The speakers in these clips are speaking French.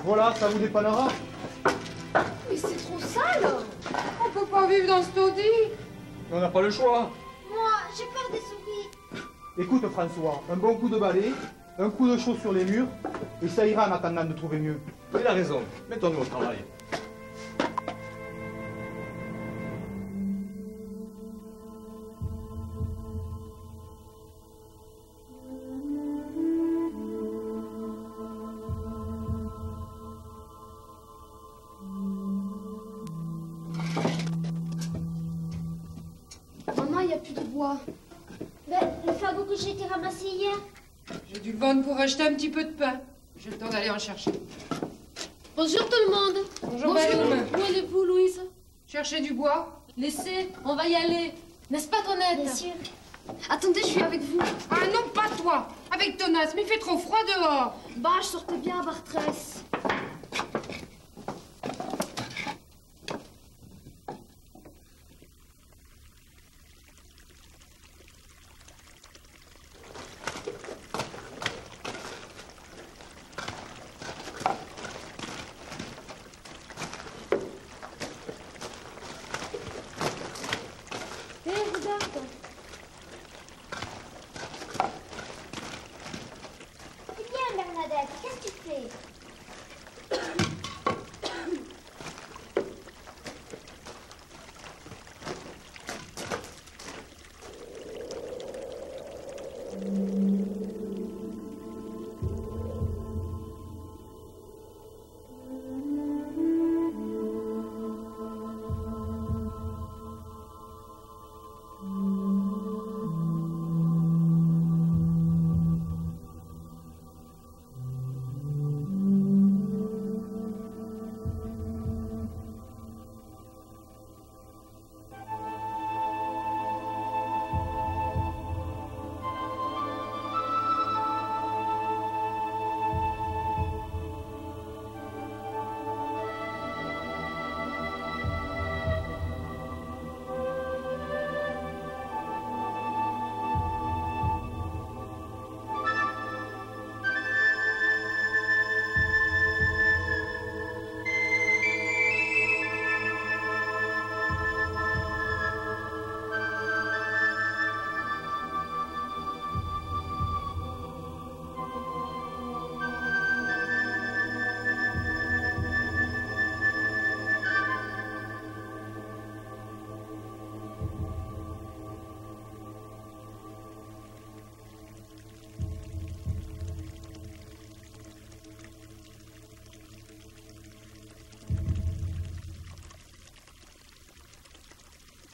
Voilà, ça vous dépannera. Mais c'est trop sale. On peut pas vivre dans ce taudis. On n'a pas le choix. Moi, j'ai peur des souris. Écoute François, un bon coup de balai, un coup de chaud sur les murs, et ça ira en attendant de trouver mieux. Il a raison. Mettons-nous au travail. Maman, il n'y a plus de bois. Ben, le fagot que j'ai été ramassé hier. J'ai dû le vendre pour acheter un petit peu de pain. J'ai le temps d'aller en chercher. Bonjour tout le monde. Bonjour, madame. Où allez-vous, Louise? Chercher du bois. Laissez, on va y aller. N'est-ce pas, Tonette? Bien sûr. Attendez, je suis avec vous. Ah non, pas toi. Avec Tonas, mais il fait trop froid dehors. Bah, je sortais bien à Bartrès. Regarde. Viens, Bernadette, qu'est-ce que tu fais?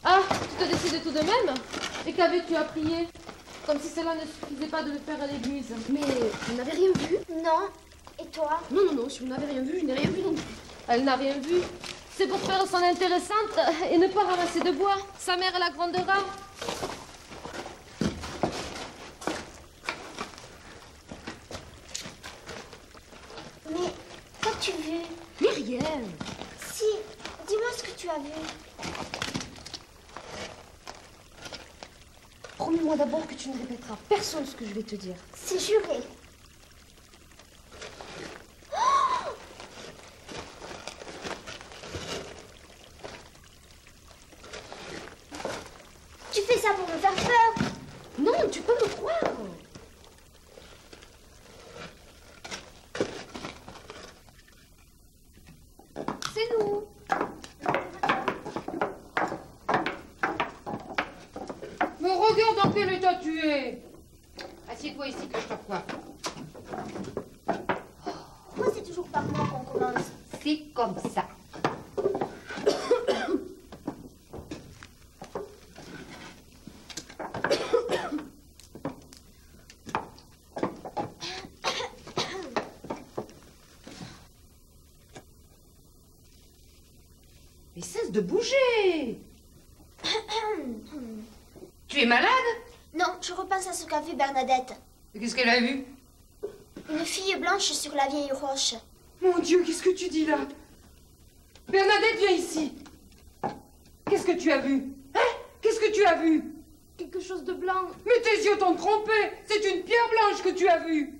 Ah, tu te décides tout de même? Et qu'avais-tu à prier? Comme si cela ne suffisait pas de le faire à l'église. Mais vous n'avez rien vu? Non. Et toi? Non, non, non, si vous n'avez rien vu, je n'ai rien vu non plus. Elle n'a rien vu. C'est pour faire son intéressante et ne pas ramasser de bois. Sa mère la grondera. Mais qu'as-tu vu? Mais rien. Si, dis-moi ce que tu as vu. Promets-moi d'abord que tu ne répéteras à personne ce que je vais te dire. C'est juré. Tu fais ça pour me faire peur. Non, tu peux me croire. C'est nous. Mais regarde dans quel état tu es. Assieds-toi ici que je te coiffe. Pourquoi c'est toujours par moi qu'on commence? C'est comme ça. Mais cesse de bouger. Tu es malade? Non, je repense à ce qu'a fait Bernadette. Et qu'est-ce qu'elle a vu? Une fille blanche sur la vieille roche. Mon Dieu, qu'est-ce que tu dis là? Bernadette, viens ici. Qu'est-ce que tu as vu? Hein? Qu'est-ce que tu as vu? Quelque chose de blanc. Mais tes yeux t'ont trompé. C'est une pierre blanche que tu as vue.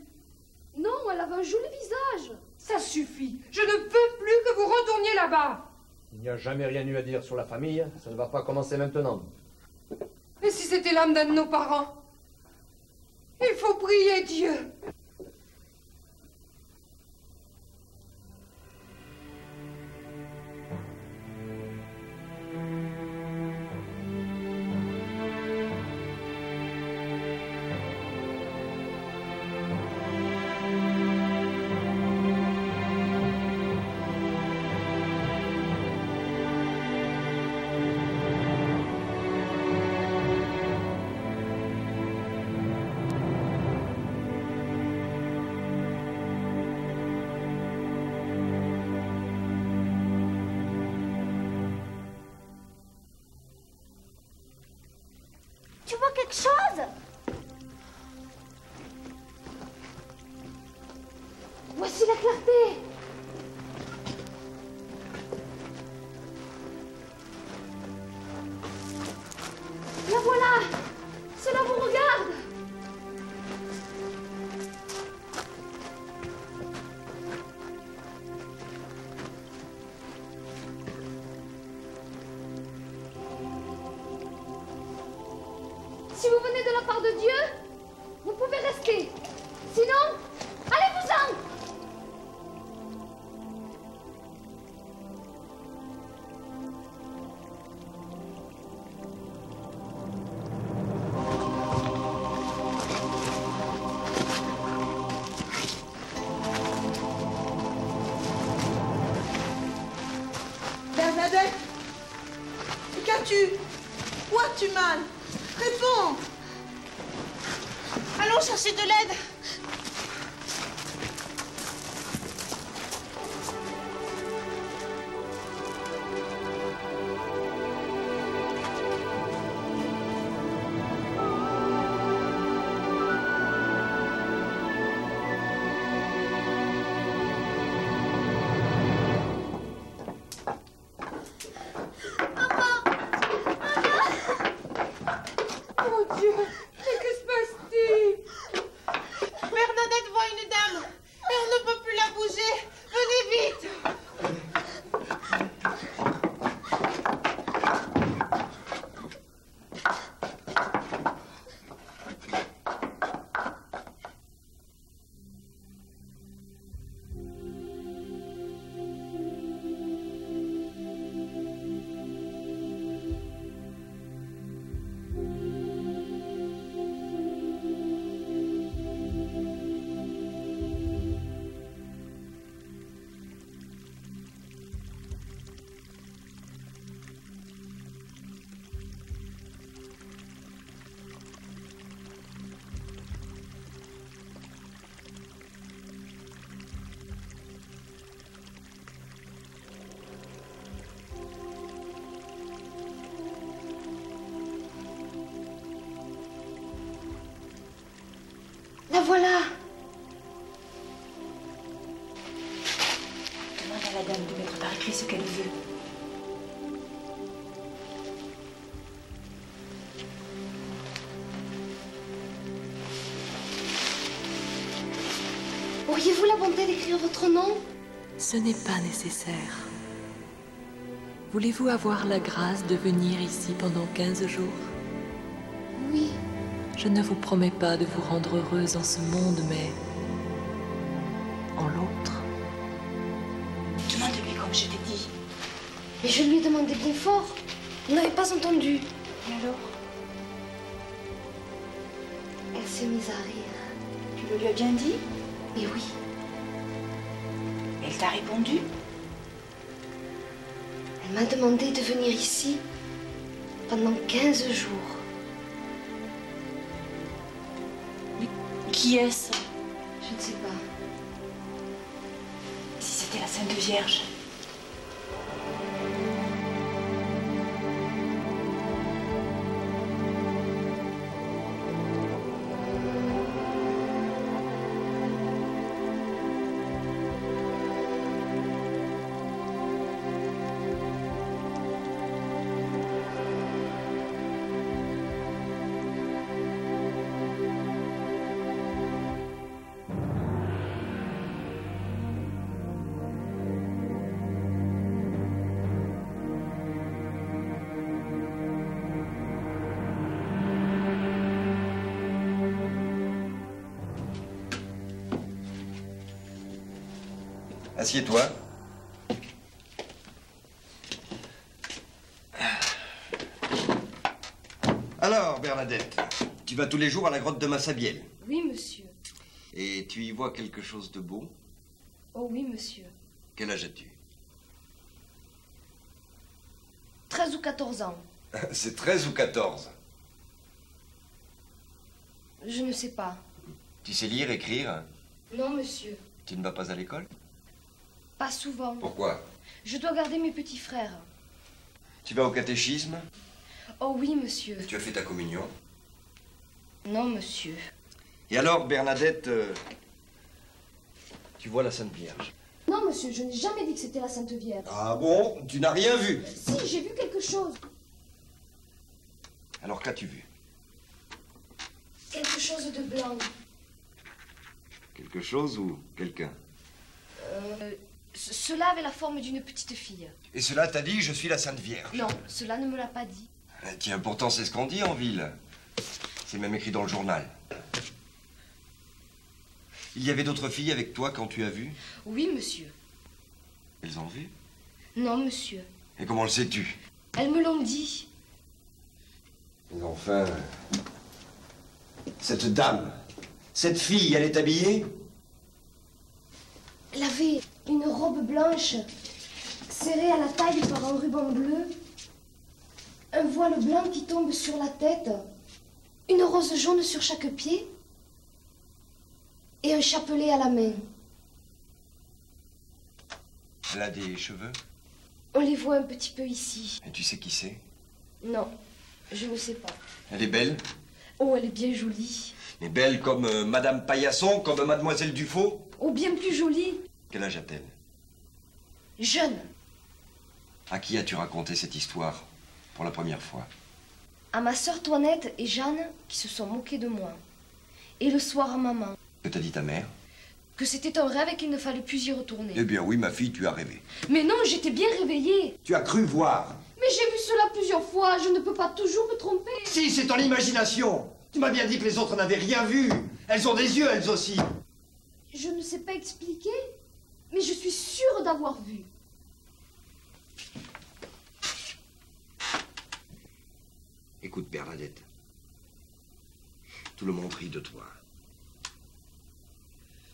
Non, elle avait un joli visage. Ça suffit. Je ne veux plus que vous retourniez là-bas. Il n'y a jamais rien eu à dire sur la famille, ça ne va pas commencer maintenant. Et si c'était l'âme d'un de nos parents? Il faut prier Dieu. Tu vois quelque chose? Voici la clarté. La voilà. Cela vous regarde. Si vous venez de la part de Dieu, vous pouvez rester. Sinon, allez-vous-en. Bernadette, qu'as-tu? Où as-tu mal? Réponds! Allons chercher de l'aide! Mon Dieu, mais que se passe-t-il? Bernadette voit une dame et on ne peut plus la bouger. Venez vite! La voilà. Demande à la dame de mettre par écrit ce qu'elle veut. Auriez-vous la bonté d'écrire votre nom? Ce n'est pas nécessaire. Voulez-vous avoir la grâce de venir ici pendant 15 jours? Oui. Je ne vous promets pas de vous rendre heureuse en ce monde, mais en l'autre. Demande-lui comme je t'ai dit. Mais je lui ai demandé bien fort. Vous n'avez pas entendu. Et alors? Elle s'est mise à rire. Tu le lui as bien dit? Mais oui. Elle t'a répondu? Elle m'a demandé de venir ici pendant 15 jours. Qui est-ce? Je ne sais pas. Si c'était la Sainte Vierge? Assieds-toi. Alors, Bernadette, tu vas tous les jours à la grotte de Massabielle. Oui, monsieur. Et tu y vois quelque chose de beau? Oh oui, monsieur. Quel âge as-tu? 13 ou 14 ans. C'est 13 ou 14. Je ne sais pas. Tu sais lire, écrire? Non, monsieur. Tu ne vas pas à l'école? Pas souvent. Pourquoi? Je dois garder mes petits frères. Tu vas au catéchisme? Oh oui, monsieur. Tu as fait ta communion? Non, monsieur. Et alors, Bernadette, tu vois la Sainte Vierge? Non, monsieur, je n'ai jamais dit que c'était la Sainte Vierge. Ah bon? Tu n'as rien vu? Si, j'ai vu quelque chose. Alors, qu'as-tu vu? Quelque chose de blanc. Quelque chose ou quelqu'un? Cela avait la forme d'une petite fille. Et cela t'a dit, je suis la Sainte Vierge? Non, cela ne me l'a pas dit. Tiens, pourtant, c'est ce qu'on dit en ville. C'est même écrit dans le journal. Il y avait d'autres filles avec toi quand tu as vu? Oui, monsieur. Elles ont vu? Non, monsieur. Et comment le sais-tu? Elles me l'ont dit. Mais enfin... Cette dame, cette fille, elle est habillée? Elle avait une robe blanche, serrée à la taille par un ruban bleu, un voile blanc qui tombe sur la tête, une rose jaune sur chaque pied et un chapelet à la main. Elle a des cheveux? On les voit un petit peu ici. Et tu sais qui c'est? Non, je ne sais pas. Elle est belle? Oh, elle est bien jolie. Mais belle comme Madame Paillasson, comme Mademoiselle Dufaux? Oh, bien plus jolie. Quel âge a-t-elle? Jeune. À qui as-tu raconté cette histoire pour la première fois? À ma sœur Toinette et Jeanne qui se sont moquées de moi. Et le soir à maman. Que t'a dit ta mère? Que c'était un rêve et qu'il ne fallait plus y retourner. Eh bien oui, ma fille, tu as rêvé. Mais non, j'étais bien réveillée. Tu as cru voir. Mais j'ai vu cela plusieurs fois, je ne peux pas toujours me tromper. Si, c'est ton imagination. Tu m'as bien dit que les autres n'avaient rien vu. Elles ont des yeux, elles aussi. Je ne sais pas expliquer, mais je suis sûre d'avoir vu. Écoute, Bernadette. Tout le monde rit de toi.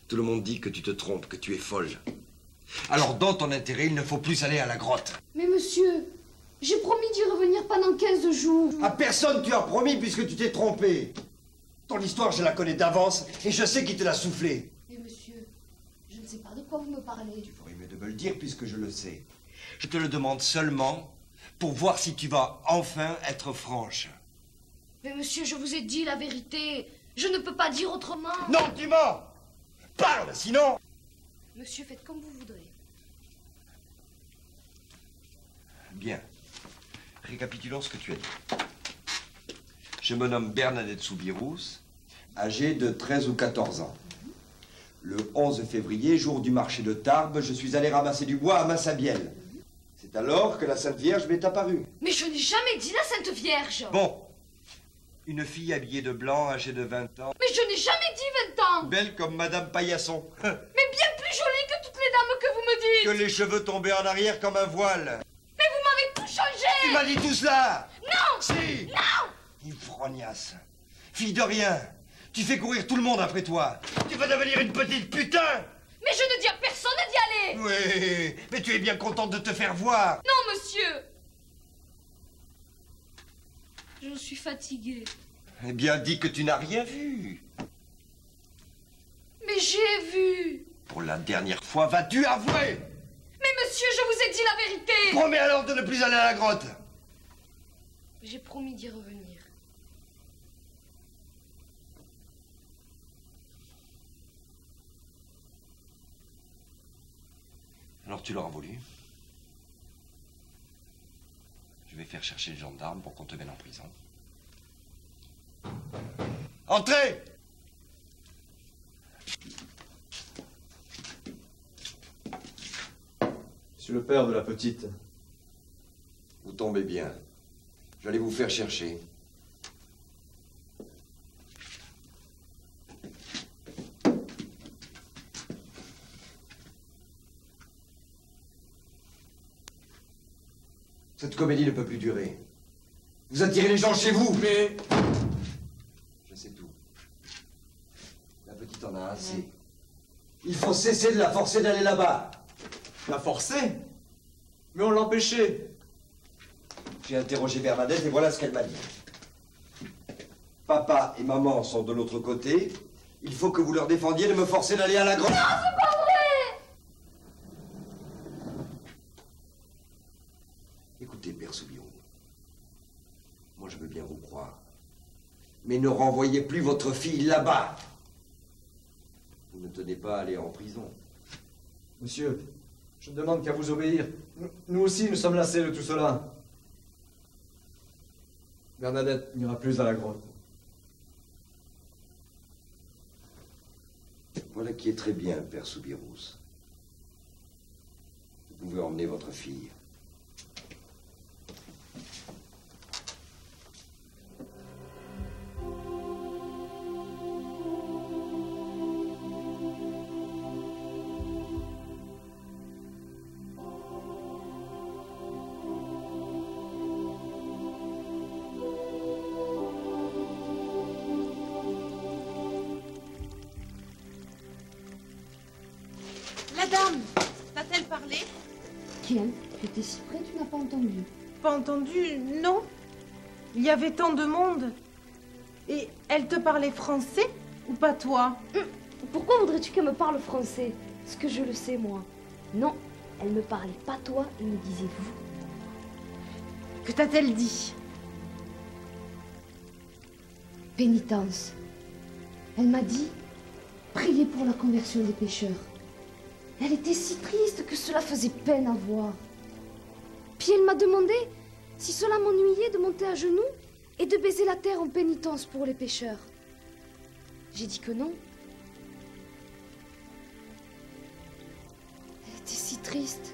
Tout le monde dit que tu te trompes, que tu es folle. Alors, dans ton intérêt, il ne faut plus aller à la grotte. Mais monsieur, j'ai promis d'y revenir pendant 15 jours. À personne tu as promis puisque tu t'es trompé. Ton histoire, je la connais d'avance et je sais qui te l'a soufflé. Mais monsieur, je ne sais pas de quoi vous me parlez. Tu ferais mieux de me le dire puisque je le sais. Je te le demande seulement pour voir si tu vas enfin être franche. Mais monsieur, je vous ai dit la vérité. Je ne peux pas dire autrement. Non, tu mens! Parle, sinon... Monsieur, faites comme vous voudrez. Bien. Récapitulons ce que tu as dit. Je me nomme Bernadette Soubirous, âgée de 13 ou 14 ans. Le 11 février, jour du marché de Tarbes, je suis allé ramasser du bois à Massabielle. C'est alors que la Sainte Vierge m'est apparue. Mais je n'ai jamais dit la Sainte Vierge. Bon. Une fille habillée de blanc, âgée de 20 ans. Mais je n'ai jamais dit 20 ans. Belle comme Madame Paillasson. Mais bien plus jolie que toutes les dames que vous me dites. Que les cheveux tombaient en arrière comme un voile. Mais vous m'avez tout changé. Tu m'as dit tout cela. Non. Si. Non. Ivrognasse. Fille de rien. Tu fais courir tout le monde après toi. Tu vas devenir une petite putain. Mais je ne dis à personne d'y aller. Oui, mais tu es bien contente de te faire voir. Non, monsieur. Je suis fatiguée. Eh bien, dis que tu n'as rien vu. Mais j'ai vu. Pour la dernière fois, vas-tu avouer? Mais monsieur, je vous ai dit la vérité. Promets alors de ne plus aller à la grotte. J'ai promis d'y revenir. Alors tu l'auras voulu. Je vais faire chercher le gendarme pour qu'on te mette en prison. Entrez! Monsieur le père de la petite. Vous tombez bien. J'allais vous faire chercher. Cette comédie ne peut plus durer. Vous attirez les gens chez vous. Mais... Je sais tout. La petite en a assez. Il faut cesser de la forcer d'aller là-bas. La forcer? Mais on l'empêchait. J'ai interrogé Bernadette et voilà ce qu'elle m'a dit. Papa et maman sont de l'autre côté. Il faut que vous leur défendiez de me forcer d'aller à la grande... Non, c'est pas vrai! Écoutez, Père Soubirous. Moi, je veux bien vous croire. Mais ne renvoyez plus votre fille là-bas. Vous ne tenez pas à aller en prison. Monsieur, je ne demande qu'à vous obéir. Nous aussi, nous sommes lassés de tout cela. Bernadette n'ira plus à la grotte. Voilà qui est très bien, Père Soubirous. Vous pouvez emmener votre fille. La dame, t'a-t-elle parlé? Quelle? Tu étais si près, tu n'as pas entendu. Pas entendu, non. Il y avait tant de monde. Et elle te parlait français ou pas toi? Pourquoi voudrais-tu qu'elle me parle français? Est-ce que je le sais, moi? Non, elle me parlait pas toi, elle me disait vous. Que t'a-t-elle dit? Pénitence. Elle m'a dit, priez pour la conversion des pécheurs. Elle était si triste que cela faisait peine à voir. Puis elle m'a demandé si cela m'ennuyait de monter à genoux et de baiser la terre en pénitence pour les pécheurs. J'ai dit que non. Elle était si triste.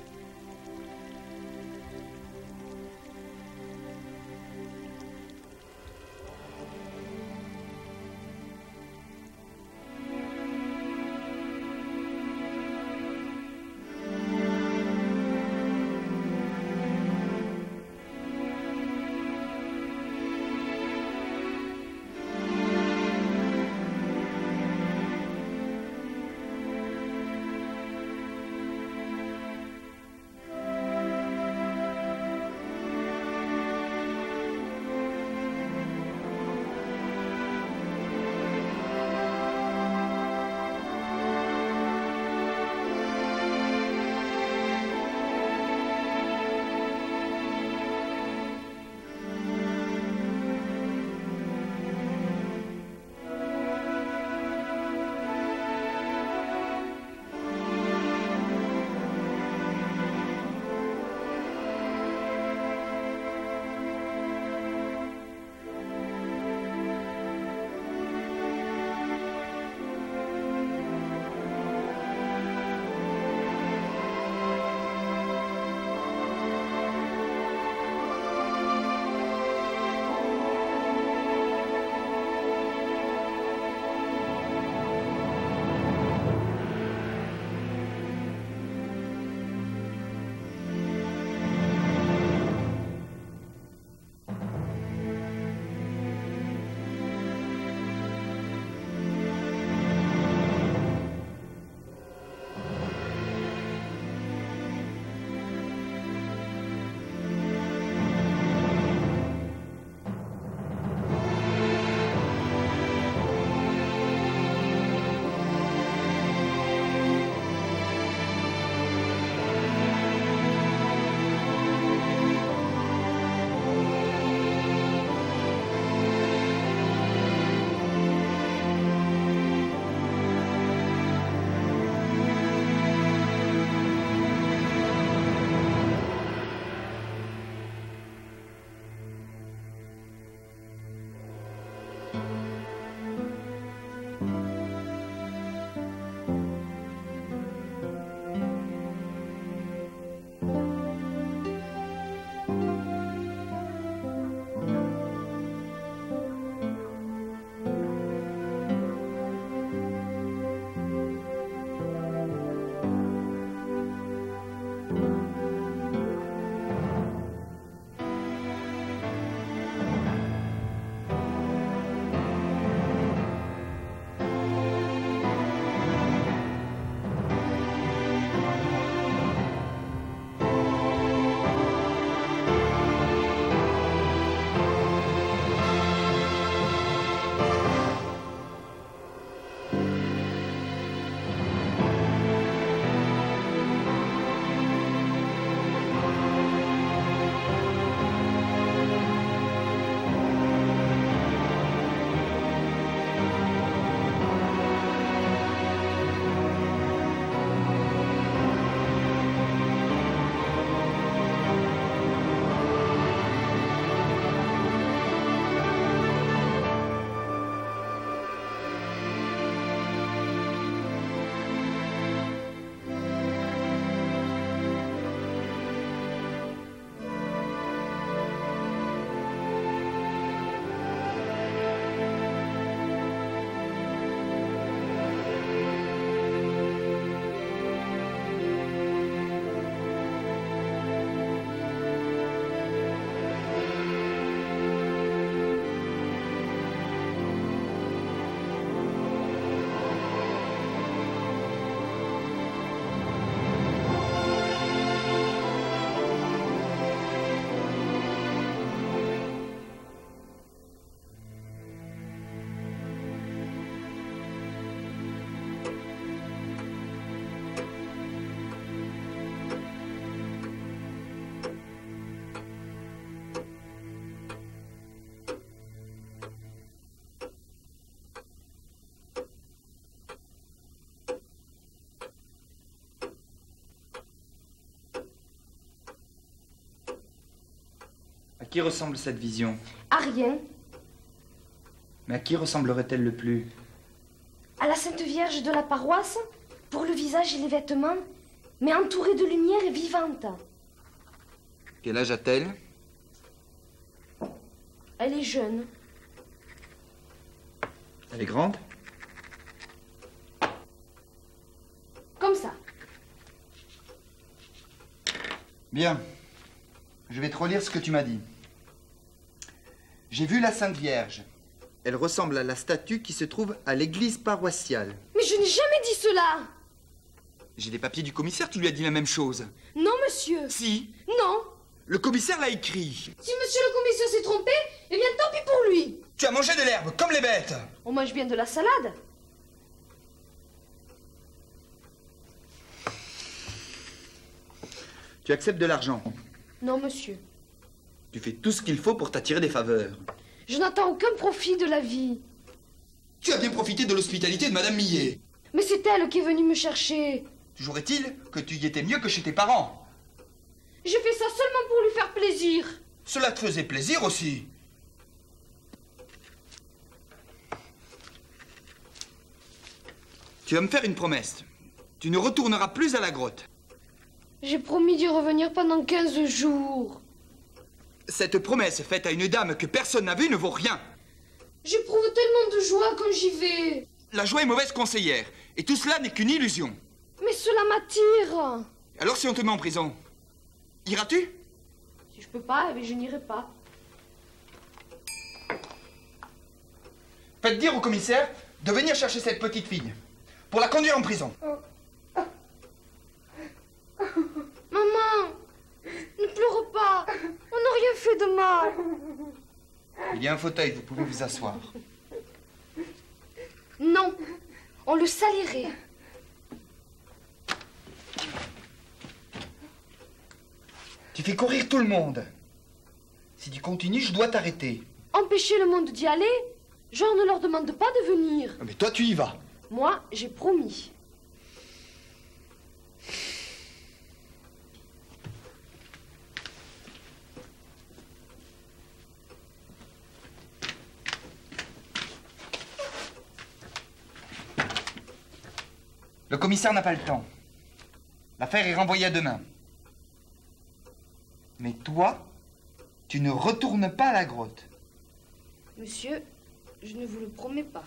qui ressemble cette vision? À rien. Mais à qui ressemblerait-elle le plus? À la Sainte Vierge de la paroisse, pour le visage et les vêtements, mais entourée de lumière et vivante. Quel âge a-t-elle? Elle est jeune. Elle est grande? Comme ça. Bien. Je vais te relire ce que tu m'as dit. J'ai vu la Sainte Vierge. Elle ressemble à la statue qui se trouve à l'église paroissiale. Mais je n'ai jamais dit cela. J'ai des papiers du commissaire, tu lui as dit la même chose. Non, monsieur. Si. Non. Le commissaire l'a écrit. Si monsieur le commissaire s'est trompé, eh bien tant pis pour lui. Tu as mangé de l'herbe, comme les bêtes. On mange bien de la salade. Tu acceptes de l'argent. Non, monsieur. Tu fais tout ce qu'il faut pour t'attirer des faveurs. Je n'attends aucun profit de la vie. Tu as bien profité de l'hospitalité de Madame Millet. Mais c'est elle qui est venue me chercher. Toujours est-il que tu y étais mieux que chez tes parents. J'ai fait ça seulement pour lui faire plaisir. Cela te faisait plaisir aussi. Tu vas me faire une promesse. Tu ne retourneras plus à la grotte. J'ai promis d'y revenir pendant 15 jours. Cette promesse faite à une dame que personne n'a vue ne vaut rien. J'éprouve tellement de joie quand j'y vais. La joie est mauvaise conseillère, et tout cela n'est qu'une illusion. Mais cela m'attire. Alors si on te met en prison, iras-tu? Si je peux pas, eh bien, je n'irai pas. Faites dire au commissaire de venir chercher cette petite fille, pour la conduire en prison. Maman, ne pleure pas. On n'a rien fait de mal. Il y a un fauteuil, vous pouvez vous asseoir. Non, on le salirait. Tu fais courir tout le monde. Si tu continues, je dois t'arrêter. Empêcher le monde d'y aller? Genre ne leur demande pas de venir. Mais toi, tu y vas. Moi, j'ai promis. Le commissaire n'a pas le temps. L'affaire est renvoyée à demain. Mais toi, tu ne retournes pas à la grotte. Monsieur, je ne vous le promets pas.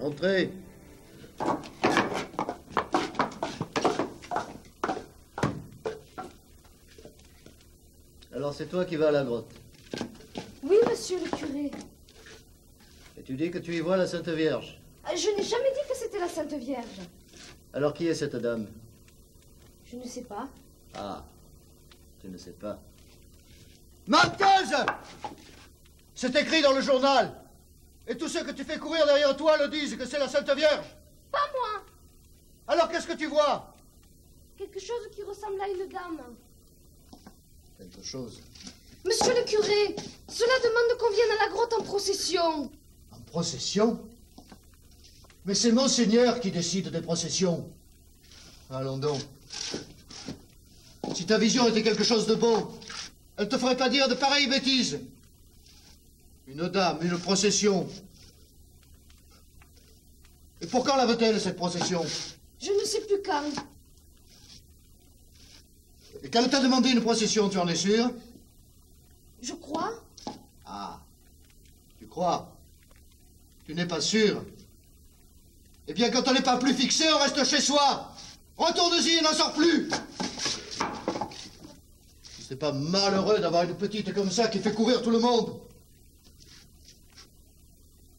Entrez. Alors c'est toi qui vas à la grotte. Oui, monsieur le curé. Et tu dis que tu y vois la Sainte Vierge. Je n'ai jamais dit que c'était la Sainte Vierge. Alors qui est cette dame? Je ne sais pas. Ah, tu ne sais pas. Menteuse! C'est écrit dans le journal. Et tous ceux que tu fais courir derrière toi le disent que c'est la Sainte Vierge. Pas moi. Alors qu'est-ce que tu vois? Quelque chose qui ressemble à une dame. Quelque chose. Monsieur le curé, cela demande qu'on vienne à la grotte en procession. En procession? Mais c'est Monseigneur qui décide des processions. Allons donc. Si ta vision était quelque chose de bon, Elle te ferait pas dire de pareilles bêtises. Une dame, une procession. Et pour quand la veut-elle, cette procession? Je ne sais plus quand. Et qu'elle t'a demandé une procession, tu en es sûr? Je crois. Ah, tu crois? Tu n'es pas sûr? Eh bien, quand on n'est pas plus fixé, on reste chez soi. Retourne-y et n'en sors plus. C'est pas malheureux d'avoir une petite comme ça qui fait courir tout le monde.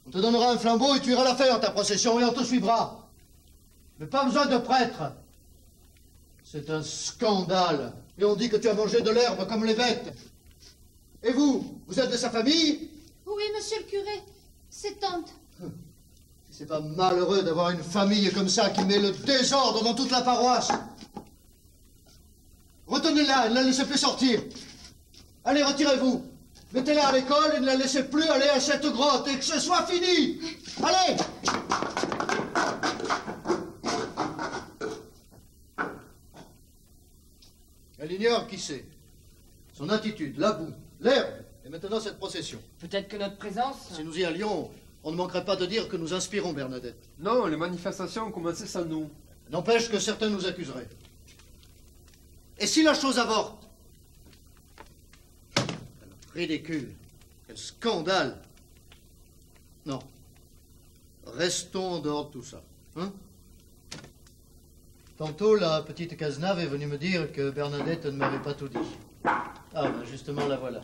On te donnera un flambeau et tu iras la faire, ta procession, et on te suivra. Mais pas besoin de prêtre. C'est un scandale. Et on dit que tu as mangé de l'herbe comme les bêtes. Et vous, vous êtes de sa famille? Oui, monsieur le curé, c'est tante. C'est pas malheureux d'avoir une famille comme ça qui met le désordre dans toute la paroisse. Retenez-la, ne la laissez plus sortir. Allez, retirez-vous. Mettez-la à l'école et ne la laissez plus aller à cette grotte et que ce soit fini. Allez! Elle ignore qui c'est. Son attitude, la boue, l'herbe, et maintenant cette procession. Peut-être que notre présence... Si nous y allions, on ne manquerait pas de dire que nous inspirons Bernadette. Non, les manifestations ont commencé sans nous. N'empêche que certains nous accuseraient. Et si la chose avorte? Quel ridicule. Quel scandale. Non. Restons en dehors de tout ça. Hein? Tantôt, la petite Cazenave est venue me dire que Bernadette ne m'avait pas tout dit. Ah, ben justement, la voilà.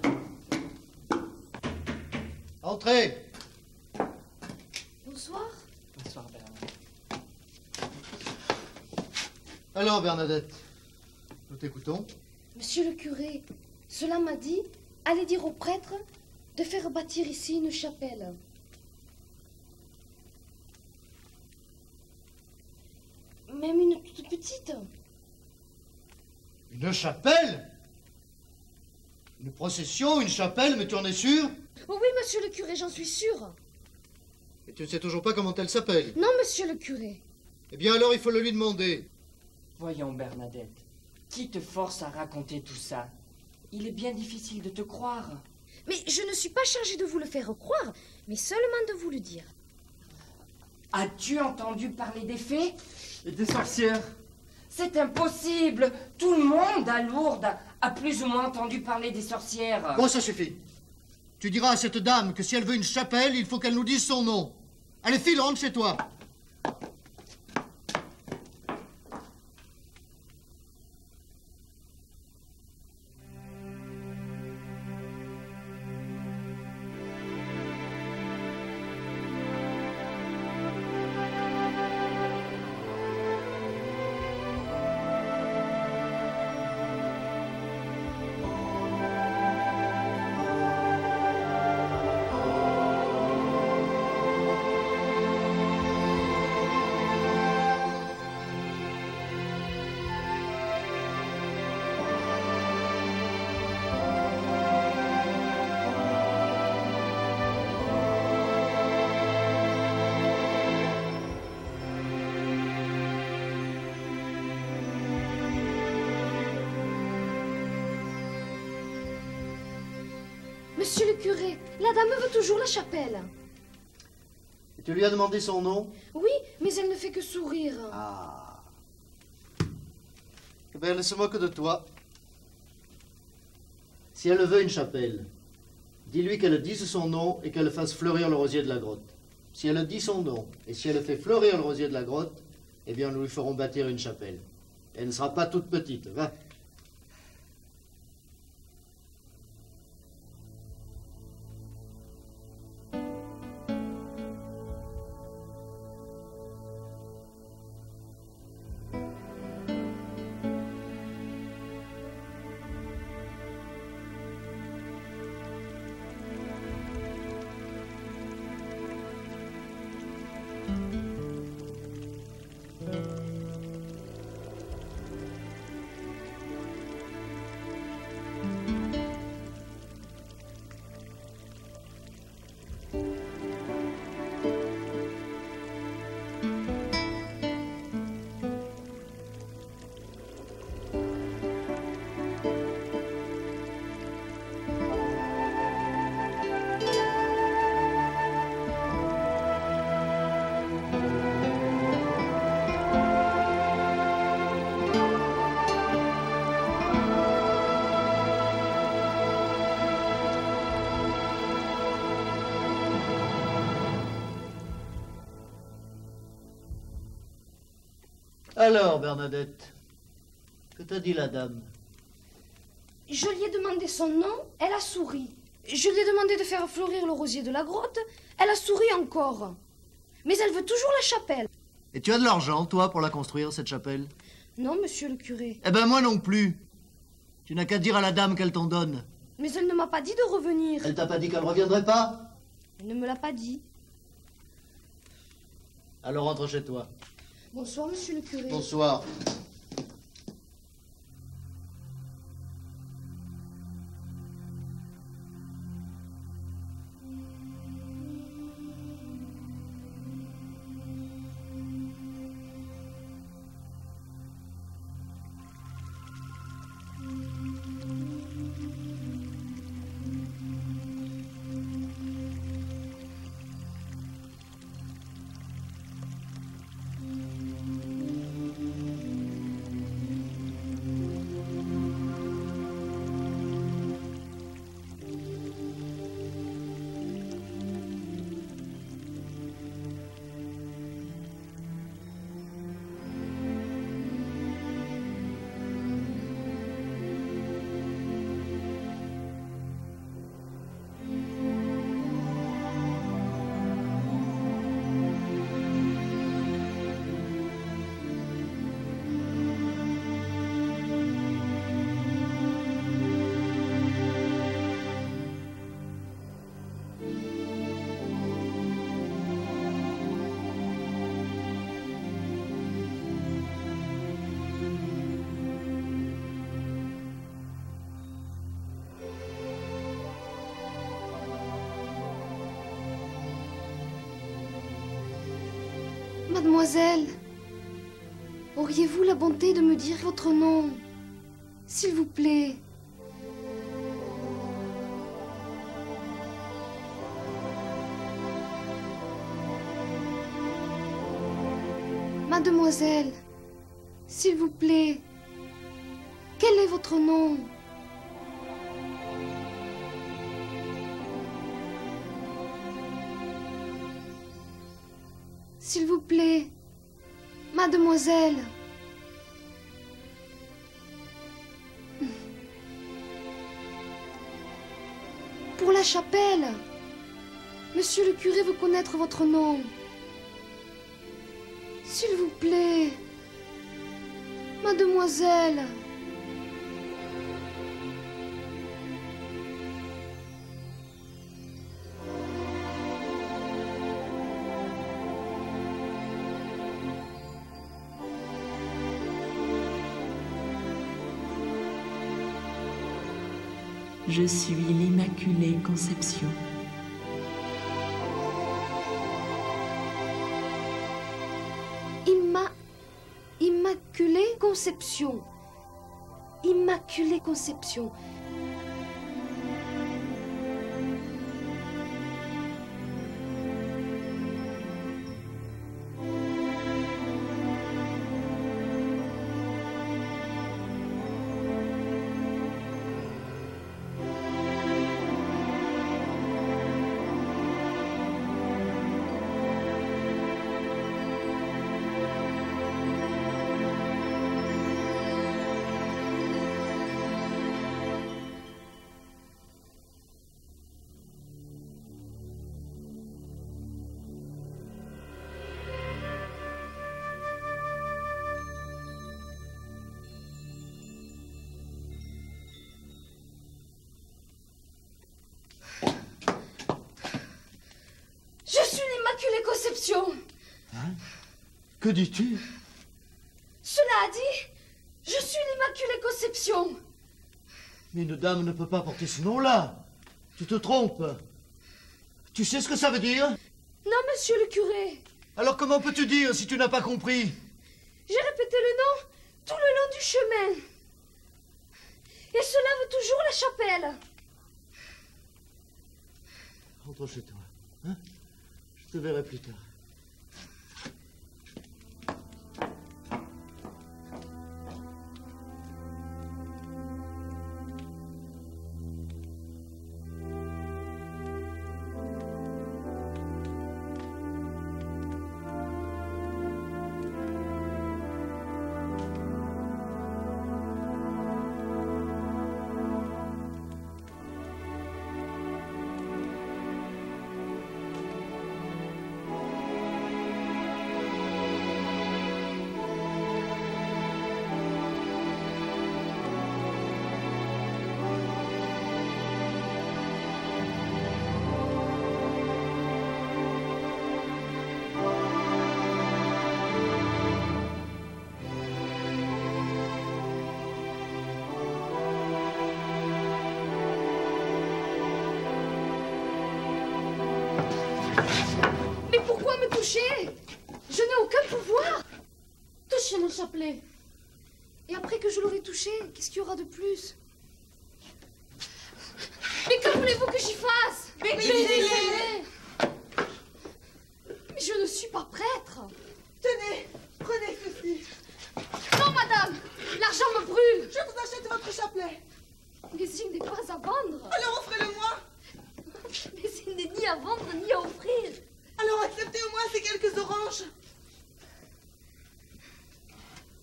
Entrez. Bonsoir. Bonsoir, Bernadette. Alors, Bernadette, nous t'écoutons. Monsieur le curé, cela m'a dit, allez dire au prêtre de faire bâtir ici une chapelle. Même une toute petite. Une chapelle? Une procession, une chapelle, mais tu en es sûr? Oh oui, monsieur le curé, j'en suis sûre. Et tu ne sais toujours pas comment elle s'appelle? Non, monsieur le curé. Eh bien alors, il faut le lui demander. Voyons, Bernadette, qui te force à raconter tout ça? Il est bien difficile de te croire. Mais je ne suis pas chargée de vous le faire croire, mais seulement de vous le dire. As-tu entendu parler des fées? Et des sorcières? C'est impossible. Tout le monde à Lourdes a plus ou moins entendu parler des sorcières. Bon, ça suffit. Tu diras à cette dame que si elle veut une chapelle, il faut qu'elle nous dise son nom. Allez, file, rentre chez toi. Monsieur le curé, la dame veut toujours la chapelle. Et tu lui as demandé son nom? Oui, mais elle ne fait que sourire. Ah. Eh bien, elle se moque de toi. Si elle veut une chapelle, dis-lui qu'elle dise son nom et qu'elle fasse fleurir le rosier de la grotte. Si elle dit son nom et si elle fait fleurir le rosier de la grotte, eh bien, nous lui ferons bâtir une chapelle. Elle ne sera pas toute petite, va. Alors, Bernadette, que t'a dit la dame? Je lui ai demandé son nom, elle a souri. Je lui ai demandé de faire fleurir le rosier de la grotte, elle a souri encore. Mais elle veut toujours la chapelle. Et tu as de l'argent, toi, pour la construire, cette chapelle? Non, monsieur le curé. Eh ben, moi non plus. Tu n'as qu'à dire à la dame qu'elle t'en donne. Mais elle ne m'a pas dit de revenir. Elle t'a pas dit qu'elle ne reviendrait pas? Elle ne me l'a pas dit. Alors rentre chez toi. Bonsoir, monsieur le curé. Bonsoir. Mademoiselle, auriez-vous la bonté de me dire votre nom, s'il vous plaît? Mademoiselle, s'il vous plaît, quel est votre nom? S'il vous plaît, mademoiselle. Pour la chapelle. Monsieur le curé veut connaître votre nom. S'il vous plaît, mademoiselle. Je suis l'Immaculée Conception. Immaculée Conception. Immaculée Conception. Conception. Hein? Que dis-tu? Cela a dit, je suis l'Immaculée Conception. Mais une dame ne peut pas porter ce nom-là. Tu te trompes. Tu sais ce que ça veut dire? Non, monsieur le curé. Alors comment peux-tu dire si tu n'as pas compris? J'ai répété le nom tout le long du chemin. Et cela veut toujours la chapelle. Rentre chez toi. Hein? Je te verrai plus tard. toucher mon chapelet. Et après que je l'aurai touché, qu'est-ce qu'il y aura de plus? Mais que voulez-vous que j'y fasse? Mais je ne suis pas prêtre. Tenez, prenez ceci. Non, madame, l'argent me brûle. Je vous achète votre chapelet. Mais il n'est pas à vendre. Alors offrez-le-moi. Mais il n'est ni à vendre ni à offrir. Alors acceptez au moins ces quelques oranges.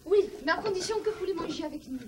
Oui, mais à condition que vous les mangiez avec nous.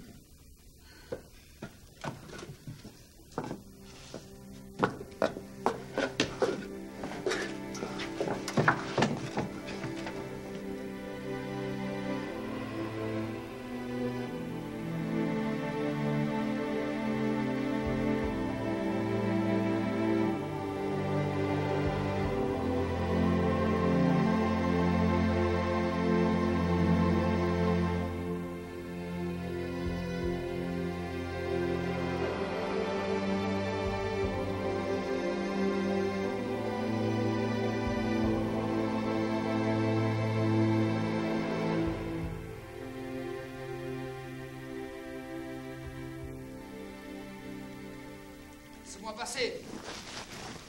Laissez-moi passer.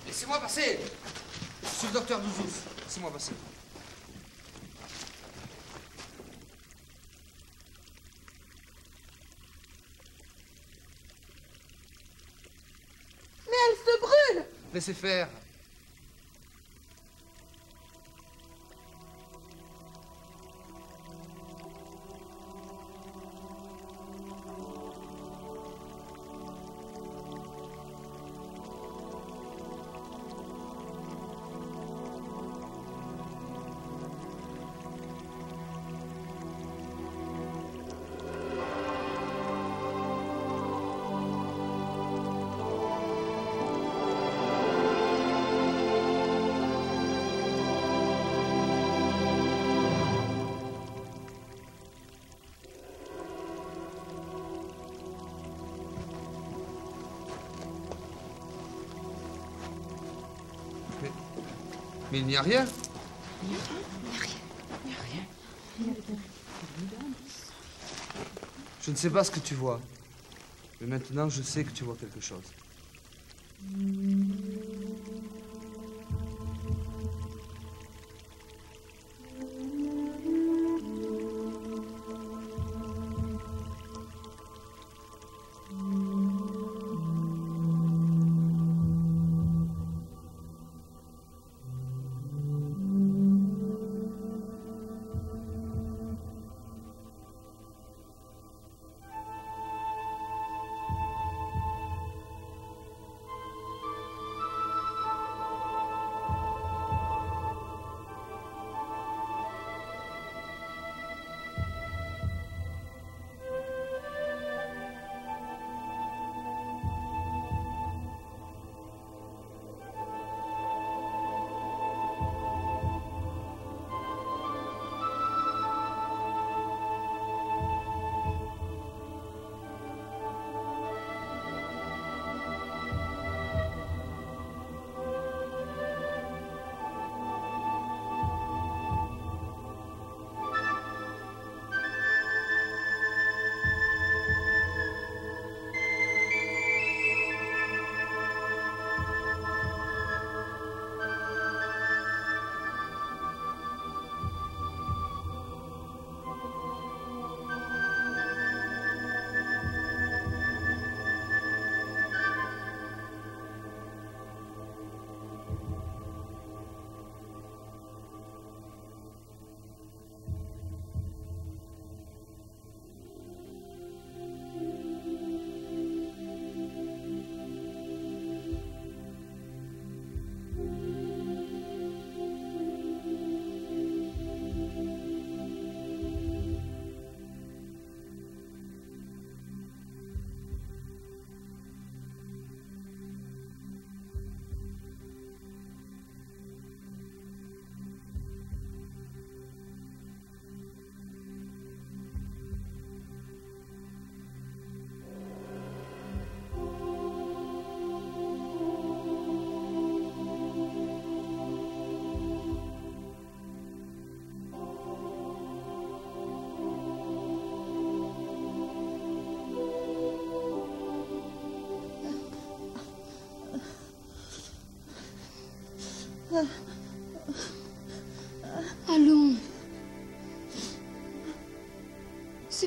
Laissez-moi passer. Je suis le docteur Douzouf. Laissez-moi passer. Mais elle se brûle. Laissez faire. Mais il n'y a rien. Il n'y a rien. Je ne sais pas ce que tu vois. Mais maintenant, je sais que tu vois quelque chose.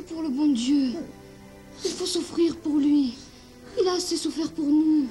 C'est pour le bon Dieu. Il faut souffrir pour lui. Il a assez souffert pour nous.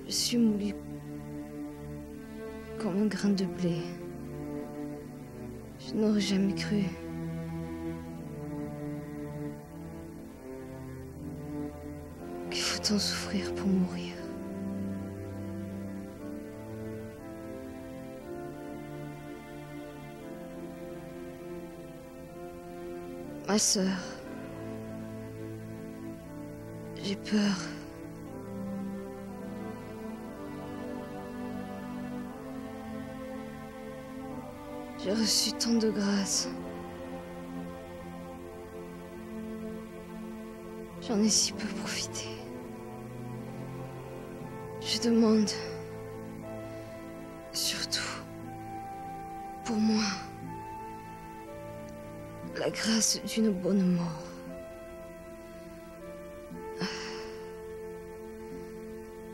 Je suis moulue comme un grain de blé. Je n'aurais jamais cru. Qu'il faut tant souffrir pour mourir. Ma sœur, j'ai peur. J'ai reçu tant de grâce. J'en ai si peu profité. Je demande, surtout, pour moi, la grâce d'une bonne mort.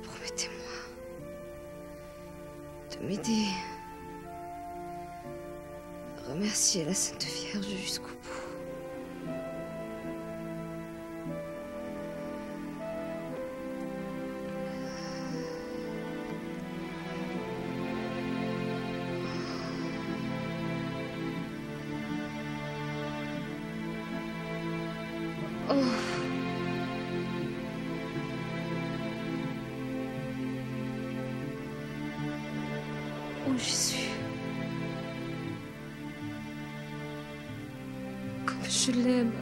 Promettez-moi de m'aider. Remercier la Sainte Vierge jusqu'au bout. Oh. Oh Jésus. Je l'aime.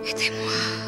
Aidez-moi.